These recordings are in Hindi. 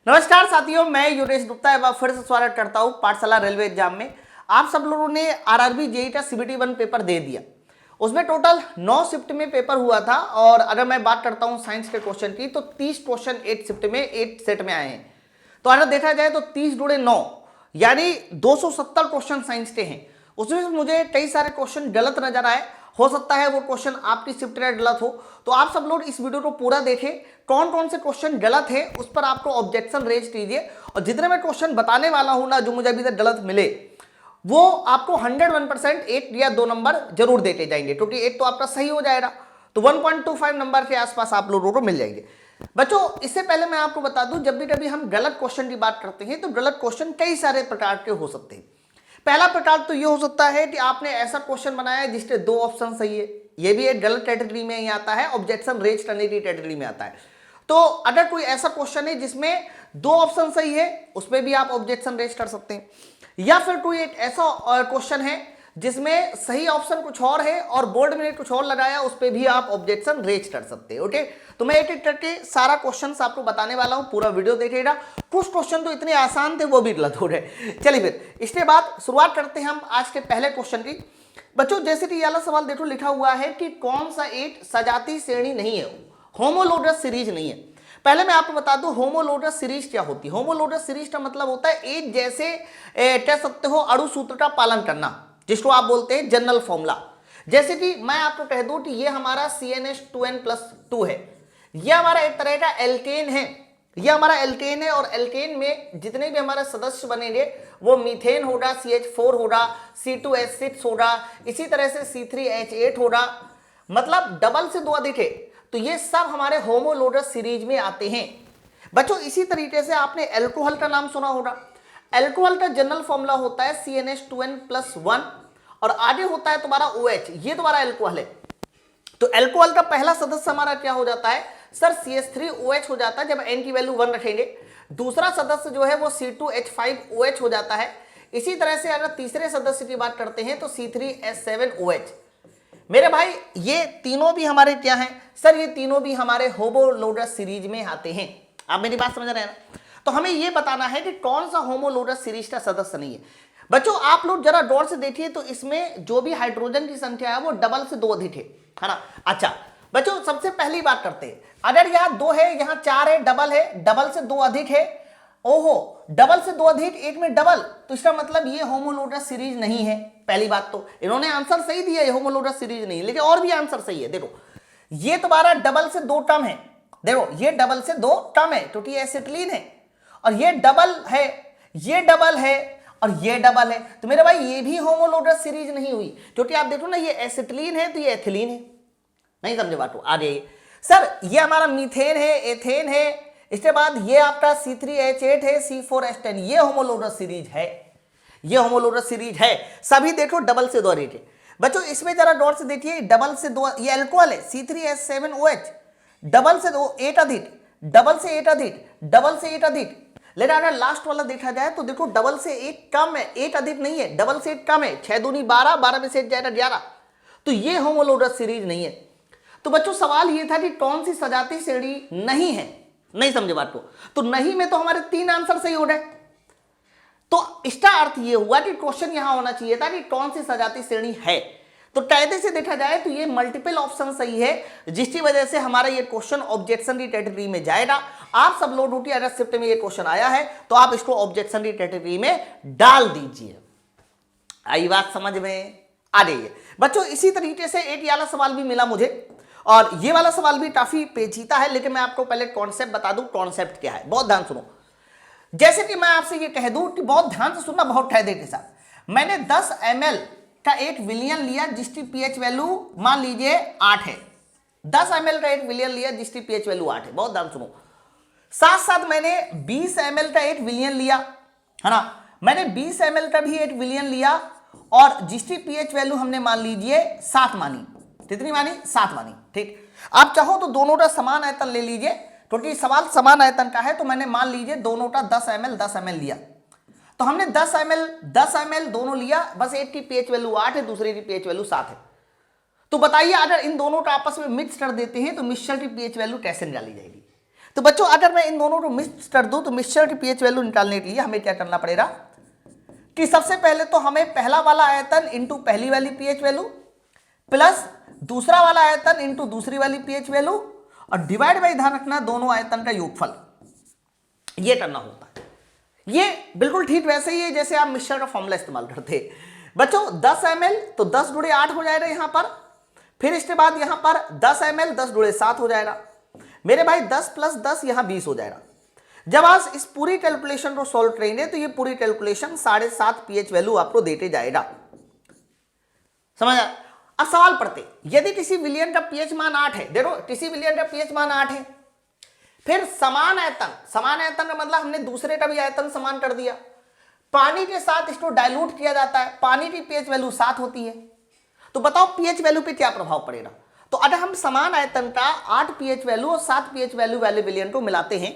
नमस्कार साथियों, मैं योगेश गुप्ता एक बार फिर से स्वागत करता हूं पाठशाला रेलवे एग्जाम में। आप सब लोगों ने आरआरबी जेईई का सीबीटी 1 पेपर दे दिया। उसमें टोटल 9 शिफ्ट में पेपर हुआ था और अगर मैं बात करता हूं साइंस के क्वेश्चन की तो 30 क्वेश्चन 8 शिफ्ट में 8 सेट में आए हैं। तो अगर देखा जाए तो 30 × 9 यानी 270 क्वेश्चन साइंस के हैं। उसमें मुझे कई सारे क्वेश्चन गलत नजर आए। हो सकता है वो क्वेश्चन आपकी शिफ्ट का गलत हो, तो आप सब लोग इस वीडियो को पूरा देखें। कौन कौन से क्वेश्चन गलत है उस पर आपको ऑब्जेक्शन रेज कीजिए, और जितने मैं क्वेश्चन बताने वाला हूं ना जो मुझे अभी तक गलत मिले वो आपको 101% 1 या 2 नंबर जरूर देते जाएंगे, क्योंकि एक तो आपका सही हो जाएगा तो 1.25 नंबर के आसपास आप लोगों को मिल जाएंगे। बच्चों, इससे पहले मैं आपको बता दूं, जब भी कभी हम गलत क्वेश्चन की बात करते हैं तो गलत क्वेश्चन कई सारे प्रकार के हो सकते हैं। पहला प्रकार तो ये हो सकता है कि आपने ऐसा क्वेश्चन बनाया जिसके 2 ऑप्शन सही है, ये भी एक गलत कैटेगरी में ही आता है, ऑब्जेक्शन रेज करने की कैटेगरी में आता है। तो अगर कोई ऐसा क्वेश्चन है जिसमें 2 ऑप्शन सही है उस पर भी आप ऑब्जेक्शन रेज कर सकते हैं, या फिर कोई एक ऐसा क्वेश्चन है जिसमें सही ऑप्शन कुछ और है और बोर्ड में कुछ और लगाया, उस पर भी आप ऑब्जेक्शन रेज कर सकते हैं। ओके, तो मैं एक एक करके सारा क्वेश्चंस आपको बताने वाला हूं, पूरा वीडियो देखिएगा। कुछ क्वेश्चन तो इतने आसान थे वो भी गलत हो रहे। चलिए फिर इसके बाद शुरुआत करते हैं हम आज के पहले क्वेश्चन की। बच्चों, जैसे कि ये वाला सवाल देखो, लिखा हुआ है कि कौन सा एक सजाती श्रेणी नहीं है, होमोलोगस सीरीज नहीं है। पहले मैं आपको बता दूं होमोलोगस सीरीज क्या होती है। होमोलोगस सीरीज का मतलब होता है एक जैसे कह सकते हो अणु सूत्र का पालन करना, जिसको आप बोलते हैं जनरल फॉर्मूला। जैसे कि मैं आपको कह दूं कि ये हमारा CnH2n+2 है, ये हमारा एक तरह का एल्केन है, ये हमारा एल्केन है, और एल्केन में जितने भी हमारे सदस्य बनेंगे वो मीथेन होगा, CH4 होगा, C2H6 होगा, इसी तरह से C3H8 होगा, मतलब डबल से 2 अधिक है, तो ये सब हमारे होमोलोगस सीरीज में आते हैं। बच्चों, इसी तरीके से आपने एल्कोहल का नाम सुना होगा। एल्कोहल का जनरल फॉर्मूला होता है CnH2n+1 और आगे होता है तुम्हारा OH, ये तुम्हारा एल्कोहल है। तो एल्कोहल का पहला सदस्य हमारा क्या हो जाता है सर, CH3OH हो जाता है जब N की वैल्यू 1 रखेंगे। दूसरा सदस्य जो है वो C2H5OH हो जाता है। इसी तरह से अगर तीसरे सदस्य की बात करते हैं तो C3H7OH। मेरे भाई, ये तीनों भी हमारे क्या हैं सर, ये तीनों भी हमारे होमोलोगस सीरीज में आते हैं। आप मेरी बात समझ रहे हैं ना? तो हमें ये बताना है कि कौन सा होमोलोगस सीरीज का सदस्य नहीं है। बच्चों, आप लोग जरा गौर से देखिए तो इसमें जो भी हाइड्रोजन की संख्या है वो डबल से 2 अधिक है ना। अच्छा बच्चों, सबसे पहली बात करते हैं, अगर यहाँ 2 है, यहाँ 4 है, डबल से 2 अधिक है। ओहो, डबल से 2 अधिक, एक में डबल, तो इसका मतलब ये होमोलोगस सीरीज नहीं है। पहली बात तो इन्होंने आंसर सही दिया है, होमोलोगस सीरीज नहीं है, लेकिन और भी आंसर सही है। देखो, ये तुम्हारा डबल से 2 टर्म है, देखो ये डबल से 2 टर्म है क्योंकि एसिटिलीन है, और ये डबल है, ये डबल है, और ये डबल है, तो मेरे भाई ये भी होमोलोगस सीरीज नहीं हुई, क्योंकि आप देखो ना ये एसिटिलीन है तो ये एथिलीन है। नहीं समझे बात? आ जाइए सर, ये हमारा मीथेन है, एथेन है, इसके बाद ये आपका C3H8 है, C4H10, ये होमोलोगस सीरीज है, ये होमोलोगस सीरीज है। सभी देखो डबल से 2 अधिक है। बच्चों, इसमें जरा गौर से देखिए, डबल से 2, ये अल्कोहल है C3H7OH, डबल से 2 8 अधिक, डबल से 8 अधिक, डबल से 8 अधिक। लेकिन अगर लास्ट वाला देखा जाए तो देखो डबल से 1 कम है, 8 अधिक नहीं है, डबल से 1 कम है, 6 दूनी 12, 12 में से 1 जाएगा 11, तो ये होमोलोगस सीरीज नहीं है। तो बच्चों, सवाल ये था कि कौन सी सजाती श्रेणी नहीं है। नहीं समझे बात को? तो नहीं में तो हमारे 3 आंसर सही हो गए, तो इसका अर्थ ये हुआ कि क्वेश्चन यहां होना चाहिए था कि कौन सी सजाती श्रेणी है। तो कायदे से देखा जाए तो ये मल्टीपल ऑप्शन सही है, जिसकी वजह से हमारा ये क्वेश्चन ऑब्जेक्शन की कैटेगरी में जाएगा। आप सब लोगों की अगर शिफ्ट में ये क्वेश्चन आया है तो आप इसको ऑब्जेक्शन की कैटेगरी में डाल दीजिए। आई बात समझ में? आ जाइए बच्चों, इसी तरीके से एक वाला सवाल भी मिला मुझे, और ये वाला सवाल भी काफी पेचीदा है, लेकिन मैं आपको पहले कॉन्सेप्ट बता दूं। कॉन्सेप्ट क्या है, बहुत ध्यान सुनो। जैसे कि मैं आपसे ये कह दूं कि बहुत ध्यान से सुनना, बहुत कायदे के साथ। मैंने 10 ml का एक विलियन लिया जिसकी pH वैल्यू मान लीजिए 8 है। 10 ml का एक विलियन लिया जिसकी pH वैल्यू 8 है, बहुत ध्यान सुनो। साथ साथ मैंने 20 ml का एक विलियन लिया, है ना, मैंने 20 ml का भी एक विलियन लिया, और जिसकी pH वैल्यू हमने मान लीजिए 7 मानी। कितनी मानी? 7 मानी। ठीक, आप चाहो तो दोनों का समान आयतन ले लीजिए, क्योंकि सवाल समान आयतन का है, तो मैंने मान लीजिए दोनों का 10 ml लिया। तो हमने 10 ml दोनों लिया, बस एक की pH वैल्यू 8 है, दूसरे की pH वैल्यू 7 है। तो बताइए अगर इन दोनों का आपस में मिक्स कर देते हैं तो मिक्सचर की pH वैल्यू कैसे निकाली जाएगी? तो बच्चों अगर मैं इन दोनों को मिक्स कर दूं तो मिक्सचर की पीएच वैल्यू निकालने के लिए हमें क्या करना पड़ेगा कि सबसे पहले तो हमें पहला वाला आयतन इंटू पहली वाली पीएच वैल्यू प्लस दूसरा वाला आयतन इंटू दूसरी वाली पीएच वैल्यू और डिवाइड बाई, ध्यान रखना, दोनों आयतन का योगफल, ये करना होता है। ये बिल्कुल ठीक वैसे ही है जैसे आप मिक्सचर का फॉर्मूला इस्तेमाल करते हैं। बच्चों 10 ml तो 10 गुणे 8 हो जाएगा यहां पर, फिर इसके बाद यहां पर 10 ml 10 गुणे 7 हो जाएगा मेरे भाई, 10 प्लस 10 यहां 20 हो जाएगा। जब आप इस पूरी कैलकुलेशन को सॉल्व करेंगे तो ये पूरी कैलकुलेशन 7.5 पीएच वैल्यू आपको देते जाएगा। समझ आया? अब सवाल पढ़ते, यदि किसी विलियन का पीएच मान 8 है, देखो किसी विलियन का पीएच मान 8 है, फिर समान आयतन का मतलब हमने दूसरे का भी आयतन समान कर दिया, पानी के साथ इसको डाइल्यूट किया जाता है, पानी की पीएच वैल्यू 7 होती है, तो बताओ पीएच वैल्यू पे क्या प्रभाव पड़ेगा। तो अगर हम समान आयतन का 8 पीएच वैल्यू और 7 पीएच वैल्यू वाले विलियन को मिलाते हैं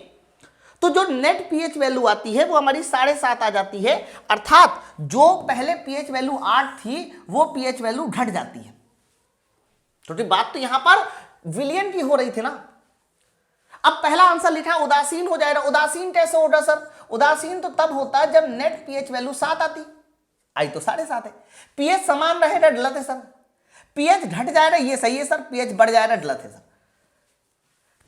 तो जो नेट पीएच वैल्यू आती है वो हमारी 7.5 आ जाती है, अर्थात जो पहले पीएच वैल्यू 8 थी वो पीएच वैल्यू घट जाती है। तो बात तो यहां पर विलियन की हो रही थी ना। अब पहला आंसर लिखा उदासीन हो जाएगा। उदासीन कैसे होगा सर? उदासीन तो तब होता है जब नेट पीएच वैल्यू 7 आती, आई तो 7.5 है। पीएच समान रहेगा, गलत है सर। पीएच घट जाएगा, ये सही है सर। पीएच बढ़ जाएगा, गलत है सर।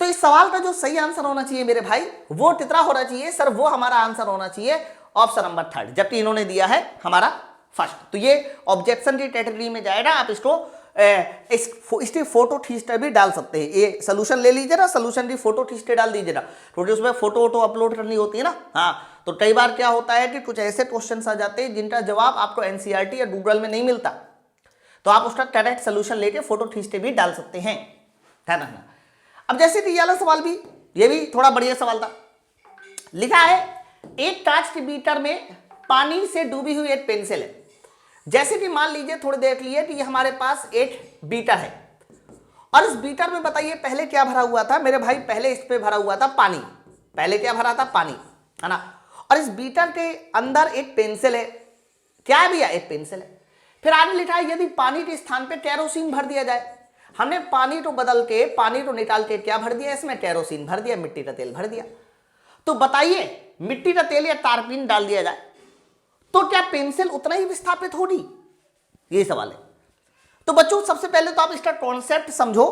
तो इस सवाल का जो सही आंसर होना चाहिए मेरे भाई वो कितना होना चाहिए सर? वो हमारा आंसर होना चाहिए ऑप्शन नंबर 3, जबकि इन्होंने दिया है हमारा फर्स्ट। तो ये ऑब्जेक्शन की कैटेगरी में जाएगा। आप इसको इसकी फोटो खींचकर भी डाल सकते हैं। ये सोल्यूशन ले लीजिए ना, सोल्यूशन की फोटो खींच के डाल दीजिएगा, क्योंकि उसमें फोटो वोटो अपलोड करनी होती है ना। हाँ, तो कई बार क्या होता है कि कुछ ऐसे क्वेश्चन आ जाते हैं जिनका जवाब आपको एनसीईआरटी या गूगल में नहीं मिलता, तो आप उसका करेक्ट सोल्यूशन लेके फोटो खींच के भी डाल सकते हैं, ध्यान रखना। अब जैसे कि ये वाला सवाल भी, ये भी थोड़ा बढ़िया सवाल था। लिखा है एक कांच के बीकर में पानी से डूबी हुई एक पेंसिल है। जैसे कि मान लीजिए थोड़ी देर के लिए कि ये हमारे पास एक बीकर है और इस बीकर में बताइए पहले क्या भरा हुआ था मेरे भाई? पहले इस पे भरा हुआ था पानी। पहले क्या भरा था? पानी, है ना। और इस बीकर के अंदर एक पेंसिल है। क्या है भैया? एक पेंसिल है। फिर आगे लिखा है यदि पानी के स्थान पे केरोसिन भर दिया जाए। हमने पानी को बदल के, पानी को निकाल के क्या भर दिया? इसमें केरोसिन भर दिया, मिट्टी का तेल भर दिया। तो बताइए मिट्टी का तेल या टारपीन डाल दिया जाए तो क्या पेंसिल उतना ही विस्थापित होगी? ये सवाल है। तो बच्चों सबसे पहले तो आप इसका कॉन्सेप्ट समझो।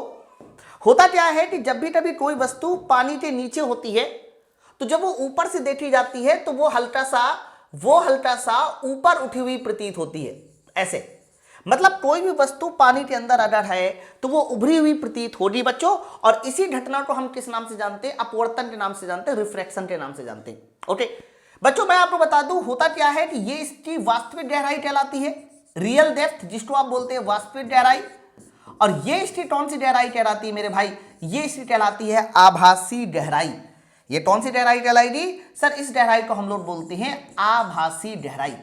होता क्या है कि जब भी कभी कोई वस्तु पानी के नीचे होती है तो जब वो ऊपर से देखी जाती है तो वो हल्का सा ऊपर उठी हुई प्रतीत होती है। ऐसे मतलब कोई भी वस्तु पानी के अंदर अगर है तो वो उभरी हुई प्रतीत होगी बच्चों। और इसी घटना को हम किस नाम से जानते हैं? अपवर्तन के नाम से जानते हैं, रिफ्रैक्शन के नाम से जानते हैं। ओके बच्चों, मैं आपको बता दूं होता क्या है कि ये इसकी वास्तविक गहराई कहलाती है, रियल डेप्थ, जिसको आप बोलते हैं वास्तविक गहराई। और ये इसकी कौन सी गहराई कहलाती है मेरे भाई? ये इसकी कहलाती है आभासी गहराई। ये कौन सी गहराई कहलाएगी सर? इस गहराई को हम लोग बोलते हैं आभासी गहराई।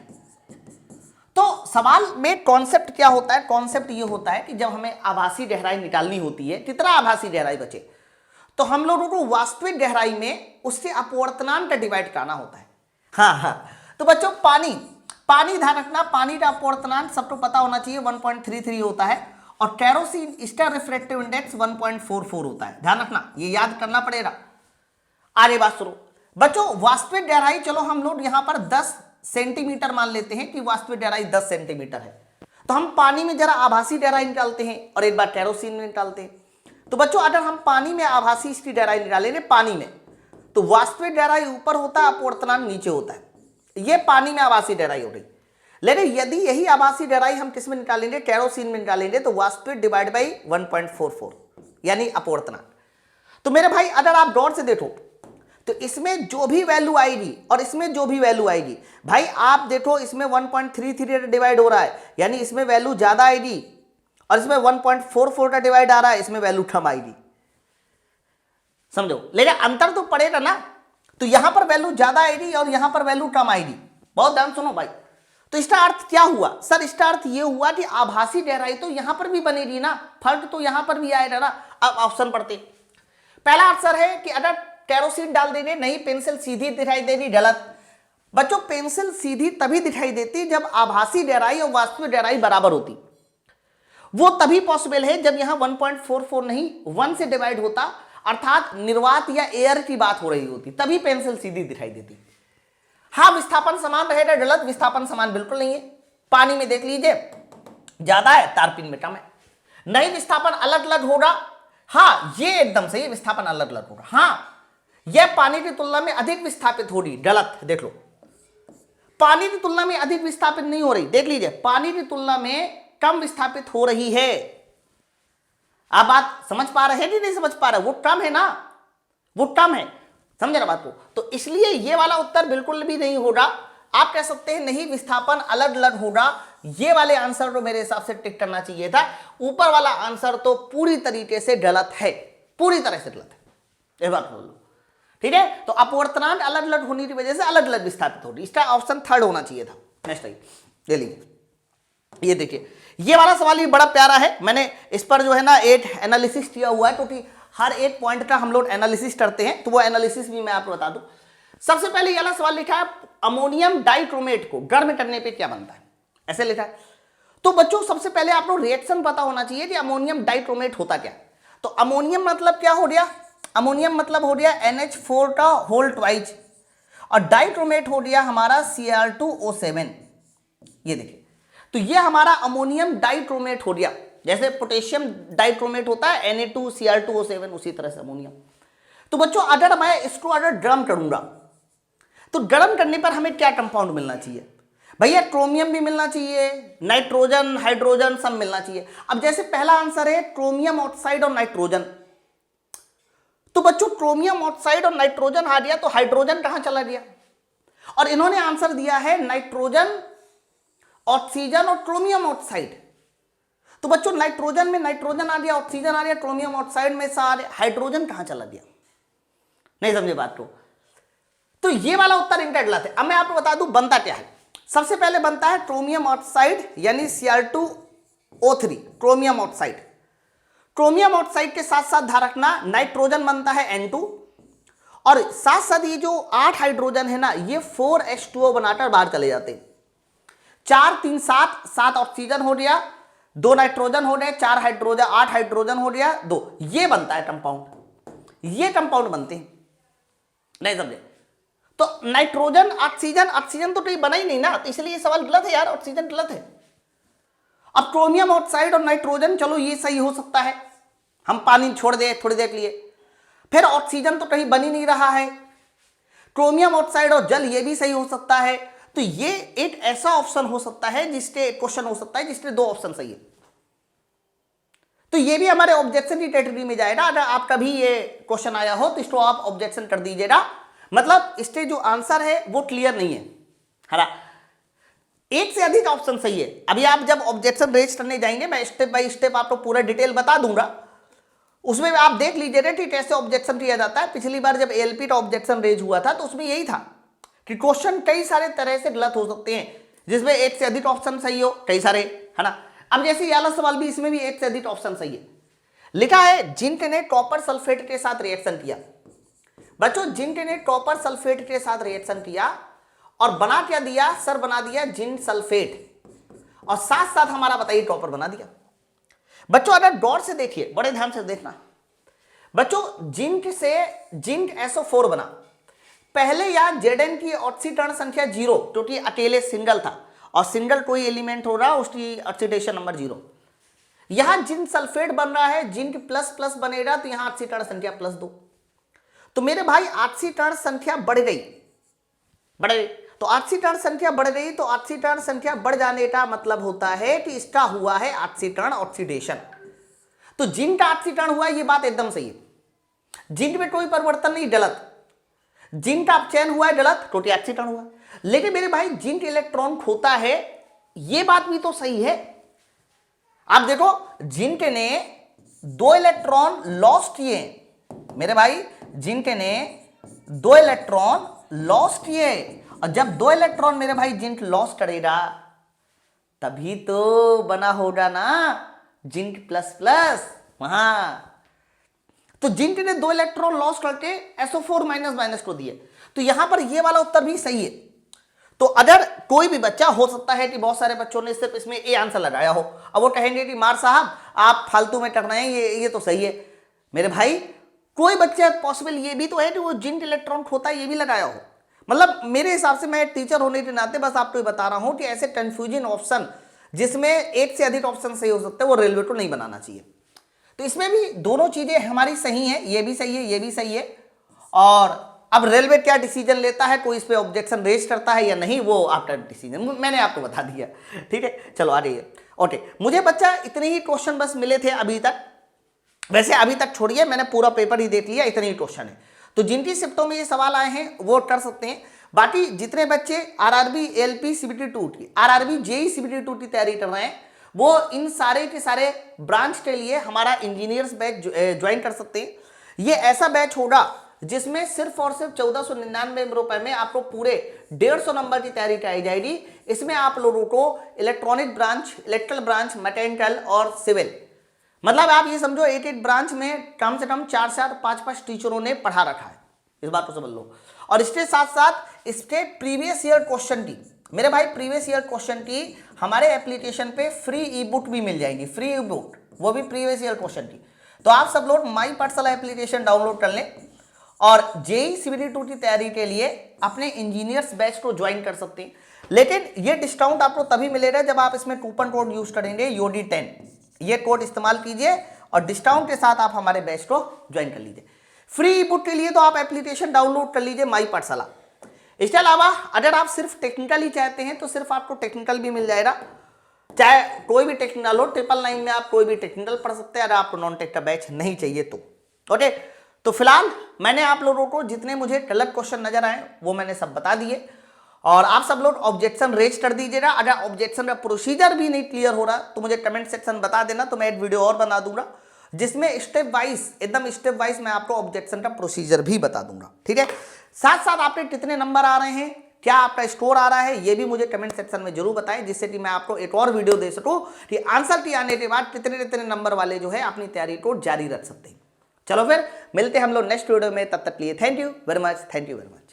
तो सवाल में कॉन्सेप्ट क्या होता है? कॉन्सेप्ट ये होता है कि जब हमें आभासी गहराई निकालनी होती है, कितना आभासी गहराई बचे, तो हम लोगों को वास्तविक गहराई में उससे अपवर्तनांक का डिवाइड करना होता है। हाँ, तो बच्चों पानी ध्यान रखना, पानी का अपवर्तनांक सबको पता होना चाहिए 1.33 होता है और केरोसिन इसका रिफ्रैक्टिव इंडेक्स 1.44 होता है। ध्यान रखना, ये याद करना पड़ेगा। आगे बात सुनो बच्चों, वास्तविक गहराई चलो हम लोग यहां पर 10 सेंटीमीटर मान लेते हैं कि वास्तविक गहराई 10 सेंटीमीटर है। तो हम पानी में जरा आभासी गहराई निकालते हैं और एक बार केरोसिन में निकालते हैं। तो बच्चों अगर हम पानी में आभासी इसकी गहराई निकालेंगे पानी में, तो वास्तविक गहराई ऊपर होता है, अपवर्तनांक नीचे होता है। ये पानी में आभासी गहराई हो गई। लेकिन यदि यही आभासी गहराई हम किस में निकालेंगे? केरोसिन में निकालेंगे, तो वास्तविक डिवाइड बाई 1.44 यानी अपवर्तनांक। तो मेरे भाई अगर आप गौर से देखो तो इसमें जो भी वैल्यू आएगी और इसमें जो भी वैल्यू आएगी, भाई आप देखो इसमें 1.33 डिवाइड हो रहा है, यानी इसमें वैल्यू ज्यादा आएगी, और इसमें 1.44 का डिवाइड आ रहा है, इसमें वैल्यू कम आएगी। समझो, लेकिन अंतर तो पड़ेगा ना। तो यहां पर वैल्यू ज्यादा आएगी और यहां पर वैल्यू कम आएगी। बहुत ध्यान सुनो भाई। तो इसका अर्थ क्या हुआ सर? इसका अर्थ ये हुआ कि आभासी गहराई तो यहां पर भी बनेगी ना, फर्क तो यहां पर भी आएगा ना। अब ऑप्शन पढ़ते, पहला आंसर है कि अगर केरोसिन डाल देंगे, नहीं पेंसिल सीधी दिखाई देगी, गलत। बच्चों पेंसिल सीधी तभी दिखाई देती जब आभासी गहराई और वास्तविक गहराई बराबर होती। वो तभी पॉसिबल है जब यहां 1.44 नहीं 1 से डिवाइड होता अर्थात निर्वात या एयर की बात हो रही होती, तभी पेंसिल सीधी दिखाई देती। हाँ, विस्थापन समान रहेगा गलत, विस्थापन समान बिल्कुल नहीं है। पानी में देख लीजिए ज्यादा है, तारपीन में कम है। नहीं, विस्थापन अलग अलग होगा, हाँ ये एकदम सही, विस्थापन अलग अलग होगा। हाँ, यह पानी की तुलना में अधिक विस्थापित होगी, गलत। देख लो, पानी की तुलना में अधिक विस्थापित नहीं हो रही, देख लीजिए पानी की तुलना में कम विस्थापित हो रही है। आप बात समझ पा रहे हैं कि नहीं समझ पा रहे? वो कम है ना, वो कम है, समझे ना बात को? तो इसलिए ये वाला उत्तर बिल्कुल भी नहीं होगा। आप कह सकते हैं नहीं, विस्थापन अलग अलग होगा। ये वाले आंसर तो मेरे हिसाब से टिक करना चाहिए था। ऊपर वाला आंसर तो पूरी तरीके से गलत है, पूरी तरह से गलत है, ये बात बोल लो, ठीक है। तो अपवर्तनांक अलग अलग होने की वजह से अलग अलग विस्थापित होगी। इसका ऑप्शन थर्ड होना चाहिए था। नेक्स्ट आइए, ले लीजिए, ये देखिए, ये वाला सवाल भी बड़ा प्यारा है। मैंने इस पर जो है ना एक एनालिसिस किया हुआ है, क्योंकि हर एक पॉइंट का हम लोग एनालिसिस करते हैं, तो वो एनालिसिस भी मैं आपको बता दूं। सबसे पहले ये वाला सवाल लिखा है, अमोनियम डाइक्रोमेट को गर्म करने पे क्या बनता है, ऐसे लिखा है। तो बच्चों सबसे पहले आपको रिएक्शन पता होना चाहिए कि अमोनियम डाइक्रोमेट होता क्या। तो अमोनियम मतलब क्या हो गया? अमोनियम मतलब हो गया NH4 का होल ट्वाइस, और डाइक्रोमेट हो गया हमारा Cr2O7। ये देखिए, तो ये हमारा अमोनियम डाइक्रोमेट हो गया। जैसे पोटेशियम डाइक्रोमेट होता है Na2Cr2O7, उसी तरह से अमोनियम। तो बच्चों अगर मैं इसको अगर गर्म करूंगा, तो गर्म करने पर हमें क्या कंपाउंड मिलना चाहिए भैया? क्रोमियम भी मिलना चाहिए, नाइट्रोजन, हाइड्रोजन सब मिलना चाहिए। अब जैसे पहला आंसर है क्रोमियम ऑक्साइड और नाइट्रोजन, तो बच्चों क्रोमियम ऑक्साइड और नाइट्रोजन आ गया, तो हाइड्रोजन कहां चला गया? और इन्होंने आंसर दिया है नाइट्रोजन, ऑक्सीजन और क्रोमियम ऑक्साइड। तो बच्चों नाइट्रोजन में नाइट्रोजन आ गया, ऑक्सीजन आ गया, क्रोमियम ऑक्साइड में हाइड्रोजन कहां चला गया? नहीं समझे बात को? तो ये वाला उत्तर इनका गलत है। अब मैं आपको बता दूं बनता क्या है। सबसे पहले बनता है क्रोमियम ऑक्साइड यानी Cr2O3, chromium oxide. Chromium oxide के साथ साथ ध्यान रखना नाइट्रोजन बनता है N2, और साथ साथ ये जो 8 हाइड्रोजन है ना, ये 4H2O बनाकर बाहर चले जाते हैं। 4 3 7, 7 ऑक्सीजन हो गया, 2 नाइट्रोजन हो गए, 4 हाइड्रोजन, 8 हाइड्रोजन हो गया, 2। ये बनता है कंपाउंड, ये कंपाउंड बनते हैं। नहीं समझे? तो नाइट्रोजन, ऑक्सीजन, ऑक्सीजन तो कहीं बना ही नहीं ना, तो इसलिए ये सवाल गलत है यार, ऑक्सीजन गलत है। अब क्रोमियम ऑक्साइड और नाइट्रोजन, चलो ये सही हो सकता है, हम पानी छोड़ दे थोड़ी देर के लिए। फिर ऑक्सीजन तो कहीं बन ही नहीं रहा है, क्रोमियम ऑक्साइड और जल, ये भी सही हो सकता है। तो ये एक ऐसा ऑप्शन हो सकता है जिसके क्वेश्चन हो सकता है जिसके 2 ऑप्शन सही है। तो ये भी हमारे ऑब्जेक्शन की कैटेगरी में जाएगा। अगर आप कभी ये क्वेश्चन आया हो तो इसको आप ऑब्जेक्शन कर दीजिएगा, मतलब इसके जो आंसर है वो क्लियर नहीं है ना, एक से अधिक ऑप्शन सही है। अभी आप जब ऑब्जेक्शन रेज करने जाएंगे, मैं स्टेप बाय स्टेप आपको पूरा डिटेल बता दूंगा, उसमें आप देख लीजिएगा कि कैसे ऑब्जेक्शन किया जाता है। पिछली बार जब ALP का ऑब्जेक्शन रेज हुआ था तो उसमें यही था कि क्वेश्चन कई सारे तरह से गलत हो सकते हैं, जिसमें एक से अधिक ऑप्शन सही हो, कई सारे, है ना। अब जैसे ये वाला सवाल भी, इसमें भी एक से अधिक ऑप्शन सही है। लिखा है जिंक ने कॉपर सल्फेट के साथ रिएक्शन किया। बच्चों जिंक ने कॉपर सल्फेट के साथ रिएक्शन किया और बना क्या दिया सर? बना दिया जिंक सल्फेट, और साथ साथ हमारा बताइए कॉपर बना दिया। बच्चों अगर गौर से देखिए, बड़े ध्यान से देखना बच्चों, जिंक से जिंक SO4 बना। पहले यार Zn की ऑक्सीकरण संख्या 0, क्योंकि अकेले सिंगल था, और सिंगल कोई एलिमेंट हो रहा उसकी ऑक्सीडेशन नंबर 0। यहां जिंक सल्फेट बन रहा है, जिंक प्लस प्लस बनेगा, तो यहां ऑक्सीकरण संख्या +2। तो मेरे भाई ऑक्सीकरण संख्या बढ़ गई, तो ऑक्सीकरण संख्या बढ़ गई, तो ऑक्सीकरण संख्या बढ़ जाने का मतलब होता है कि इसका हुआ है ऑक्सीकरण, ऑक्सीडेशन। तो जिंक का ऑक्सीकरण हुआ, ये बात एकदम सही है। जिंक में कोई परिवर्तन नहीं, गलत। जिंक का अपचयन हुआ है, गलत, क्योंकि ऑक्सीकरण हुआ। लेकिन मेरे भाई जिंक इलेक्ट्रॉन खोता है, ये बात भी तो सही है। आप देखो जिंक ने 2 इलेक्ट्रॉन लॉस किए मेरे भाई, जिंक ने 2 इलेक्ट्रॉन लॉस किए, और जब 2 इलेक्ट्रॉन मेरे भाई जिंक लॉस करेगा तभी तो बना होगा ना जिंक प्लस प्लस वहां। तो जिंक ने 2 इलेक्ट्रॉन लॉस करके SO4 माइनस माइनस को दिए, तो यहां पर ये वाला उत्तर भी सही है। तो अगर कोई भी बच्चा, हो सकता है कि बहुत सारे बच्चों ने सिर्फ इसमें ए आंसर लगाया हो, अब वो कहेंगे कि मार साहब आप फालतू में कर रहे हैं, ये तो सही है। मेरे भाई कोई बच्चा पॉसिबल ये भी तो है कि वो जिंक इलेक्ट्रॉनिक होता है ये भी लगाया हो। मतलब मेरे हिसाब से, मैं टीचर होने के नाते बस आपको ये बता रहा हूं कि ऐसे कंफ्यूजन ऑप्शन जिसमें एक से अधिक ऑप्शन सही हो सकते हैं, वो रेलवे को नहीं बनाना चाहिए। तो इसमें भी दोनों चीजें हमारी सही हैं, ये भी सही है, ये भी सही है। और अब रेलवे क्या डिसीजन लेता है, कोई इस पे ऑब्जेक्शन रेज करता है या नहीं, वो आफ्टर डिसीजन, मैंने आपको बता दिया। ठीक है, चलो आ रही है। ओके, मुझे बच्चा इतने ही क्वेश्चन बस मिले थे अभी तक। वैसे अभी तक छोड़िए, मैंने पूरा पेपर ही देख लिया, इतने ही क्वेश्चन है। तो जिनकी शिफ्टों में ये सवाल आए हैं वो कर सकते हैं। बाकी जितने बच्चे आरआरबी, एएलपी, सीबीटी 2 की, आरआरबी, जेई, सीबीटी 2 की तैयारी कर रहे हैं, वो इन सारे के सारे ब्रांच के लिए हमारा इंजीनियर्स बैच ज्वाइन कर सकते हैं। ये ऐसा बैच होगा जिसमें सिर्फ और सिर्फ 1499 रुपए में आपको पूरे 150 नंबर की तैयारी कराई जाएगी। इसमें आप लोगों को electronic branch, electrical branch, mechanical और सिविल, मतलब आप ये समझो एक एक ब्रांच में कम से कम 4-4, 5-5 टीचरों ने पढ़ा रखा है, इस बात को समझ लो। और इसके साथ साथ इसके प्रीवियस ईयर क्वेश्चन की, मेरे भाई प्रीवियस ईयर क्वेश्चन की हमारे एप्लीकेशन पे फ्री ई बुक भी मिल जाएगी, फ्री ई बुक, वो भी प्रीवियस ईयर क्वेश्चन की। तो आप सब लोग माई पाठशाला एप्लीकेशन डाउनलोड कर लें और जेई सीबीटी 2 की तैयारी के लिए अपने इंजीनियर्स बैच को ज्वाइन कर सकते हैं। लेकिन ये डिस्काउंट आपको तभी मिलेगा जब आप इसमें कूपन कोड यूज करेंगे योडी10, ये कोड इस्तेमाल कीजिए और डिस्काउंट के साथ आप हमारे बैच को ज्वाइन कर लीजिए। फ्री ई बुक के लिए तो आप एप्लीकेशन डाउनलोड कर लीजिए माई पाठशाला। इसके अलावा अगर आप सिर्फ टेक्निकल ही चाहते हैं तो सिर्फ आपको टेक्निकल भी मिल जाएगा, चाहे कोई भी टेक्निकल हो। 999 में आप कोई भी टेक्निकल पढ़ सकते हैं अगर आपको नॉन टेक का बैच नहीं चाहिए तो। ओके, तो फिलहाल मैंने आप लोगों को जितने मुझे गलत क्वेश्चन नजर आए वो मैंने सब बता दिए, और आप सब लोग ऑब्जेक्शन रेज कर दीजिएगा। अगर ऑब्जेक्शन का प्रोसीजर भी नहीं क्लियर हो रहा तो मुझे कमेंट सेक्शन बता देना, तो मैं एक वीडियो और बना दूंगा जिसमें स्टेप वाइज, एकदम स्टेप वाइज मैं आपको ऑब्जेक्शन का प्रोसीजर भी बता दूंगा। ठीक है, साथ साथ आपके कितने नंबर आ रहे हैं, क्या आपका स्कोर आ रहा है, ये भी मुझे कमेंट सेक्शन में जरूर बताएं, जिससे कि मैं आपको एक और वीडियो दे सकूं कि आंसर की आने के बाद कितने कितने नंबर वाले जो है अपनी तैयारी को जारी रख सकते हैं। चलो फिर मिलते हैं हम लोग नेक्स्ट वीडियो में, तब तक के लिए thank you very much, thank you very much.